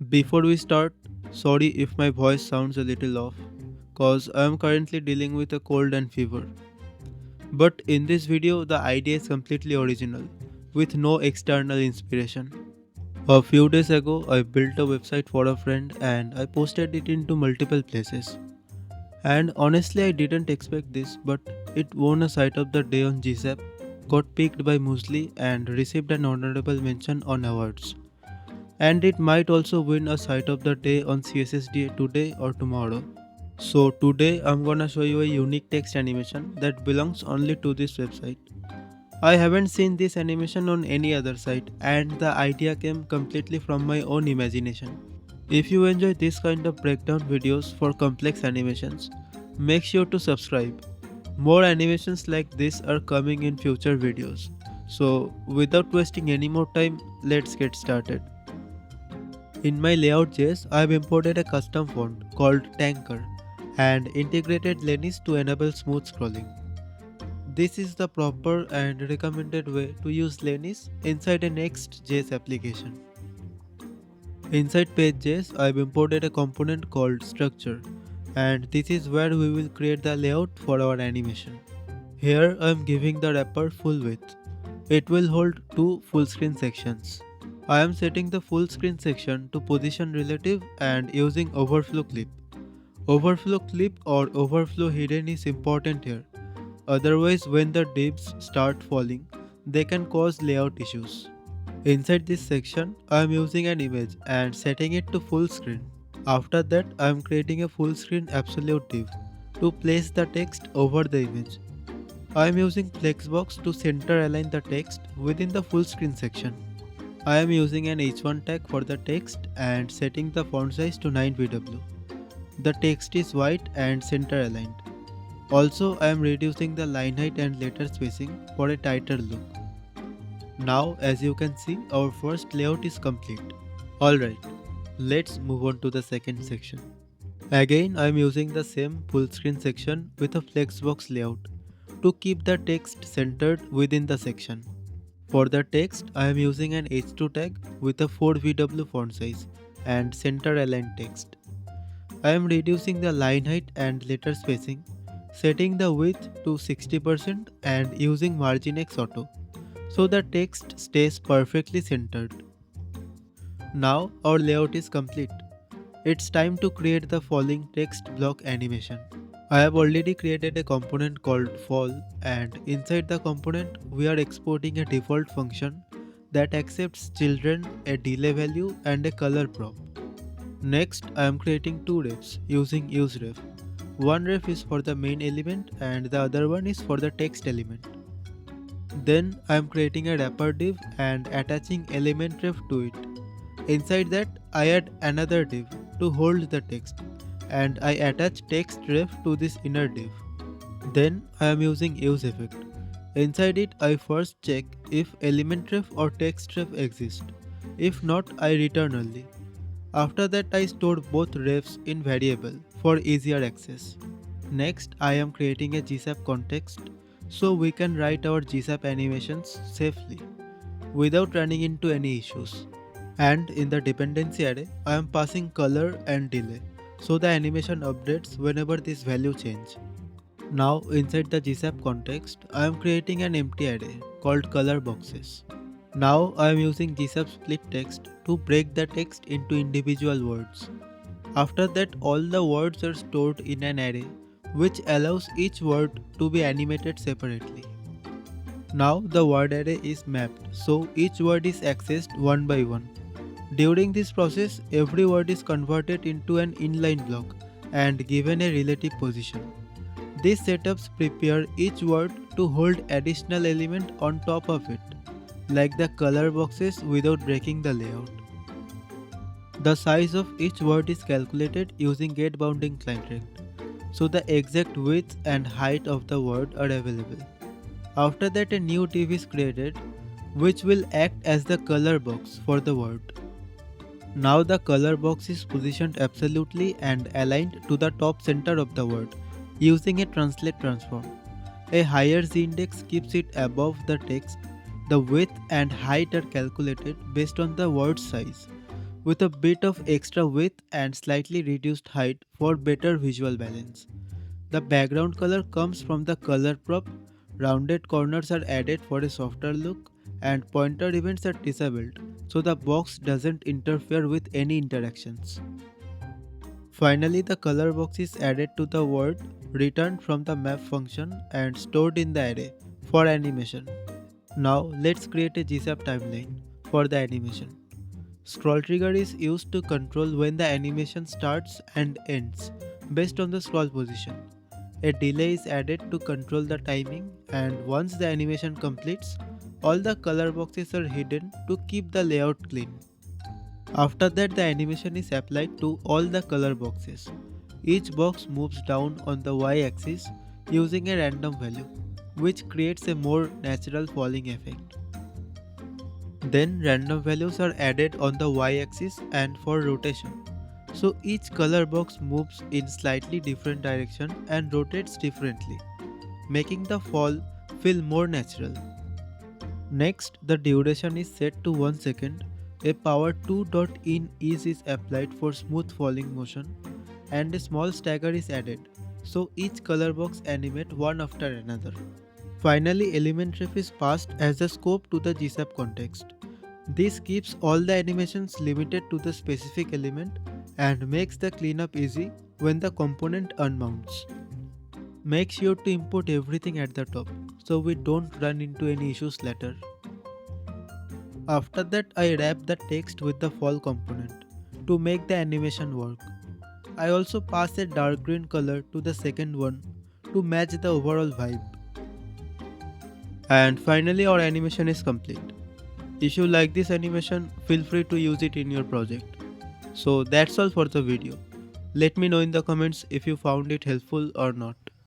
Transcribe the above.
Before we start, sorry if my voice sounds a little off, cause I am currently dealing with a cold and fever. But in this video, the idea is completely original, with no external inspiration. A few days ago, I built a website for a friend and I posted it into multiple places. And honestly, I didn't expect this, but it won a site of the day on GSAP, got picked by Musli, and received an honorable mention on awards. And it might also win a site of the day on CSSDA today or tomorrow. So today I'm gonna show you a unique text animation that belongs only to this website. I haven't seen this animation on any other site and the idea came completely from my own imagination. If you enjoy this kind of breakdown videos for complex animations, make sure to subscribe. More animations like this are coming in future videos. So without wasting any more time, let's get started. In my layout.js, I have imported a custom font called Tanker and integrated Lenis to enable smooth scrolling. This is the proper and recommended way to use Lenis inside a Next.js application. Inside Page.js, I have imported a component called Structure, and this is where we will create the layout for our animation. Here I am giving the wrapper full width. It will hold two full screen sections. I am setting the full screen section to position relative and using overflow clip. Overflow clip or overflow hidden is important here. Otherwise, when the divs start falling, they can cause layout issues. Inside this section, I am using an image and setting it to full screen. After that, I am creating a full screen absolute div to place the text over the image. I am using flexbox to center align the text within the full screen section. I am using an h1 tag for the text and setting the font size to 9pw. The text is white and center aligned. Also, I am reducing the line height and letter spacing for a tighter look. Now, as you can see, our first layout is complete. Alright, let's move on to the second section. Again, I am using the same full screen section with a flexbox layout to keep the text centered within the section. For the text, I am using an h2 tag with a 4pw font size and center aligned text. I am reducing the line height and letter spacing, setting the width to 60% and using margin X auto so the text stays perfectly centered. Now our layout is complete. It's time to create the falling text block animation. I have already created a component called fall, and inside the component we are exporting a default function that accepts children, a delay value and a color prop. Next, I am creating two refs using useRef. One ref is for the main element and the other one is for the text element. Then I am creating a wrapper div and attaching element ref to it. Inside that, I add another div to hold the text and I attach text ref to this inner div. Then I am using use effect. Inside it, I first check if element ref or text ref exist. If not, I return only. After that, I store both refs in variable for easier access. Next, I am creating a GSAP context so we can write our GSAP animations safely without running into any issues. And in the dependency array, I am passing color and delay so the animation updates whenever this value change. Now inside the GSAP context, I am creating an empty array called color boxes. Now I am using GSAP split text to break the text into individual words. After that, all the words are stored in an array which allows each word to be animated separately. Now the word array is mapped so each word is accessed one by one. During this process, every word is converted into an inline block and given a relative position. These setups prepare each word to hold additional element on top of it, like the color boxes without breaking the layout. The size of each word is calculated using getBoundingClientRect, so the exact width and height of the word are available. After that, a new div is created which will act as the color box for the word. Now the color box is positioned absolutely and aligned to the top center of the word using a translate transform. A higher z-index keeps it above the text. The width and height are calculated based on the word size. with a bit of extra width and slightly reduced height for better visual balance. The background color comes from the color prop, rounded corners are added for a softer look, and pointer events are disabled so the box doesn't interfere with any interactions. Finally, the color box is added to the word returned from the map function and stored in the array for animation. Now let's create a GSAP timeline for the animation. Scroll trigger is used to control when the animation starts and ends based on the scroll position. A delay is added to control the timing, and once the animation completes, all the color boxes are hidden to keep the layout clean. After that, the animation is applied to all the color boxes. Each box moves down on the y-axis using a random value, which creates a more natural falling effect. Then random values are added on the y-axis and for rotation. So each color box moves in slightly different direction and rotates differently, making the fall feel more natural. Next, the duration is set to 1 second. A power 2.in ease is applied for smooth falling motion and a small stagger is added. So each color box animate one after another. Finally, element ref is passed as a scope to the GSAP context. This keeps all the animations limited to the specific element and makes the cleanup easy when the component unmounts. Make sure to import everything at the top so we don't run into any issues later. After that, I wrap the text with the fall component to make the animation work. I also pass a dark green color to the second one to match the overall vibe. And finally, our animation is complete. If you like this animation, feel free to use it in your project. So that's all for the video. Let me know in the comments if you found it helpful or not.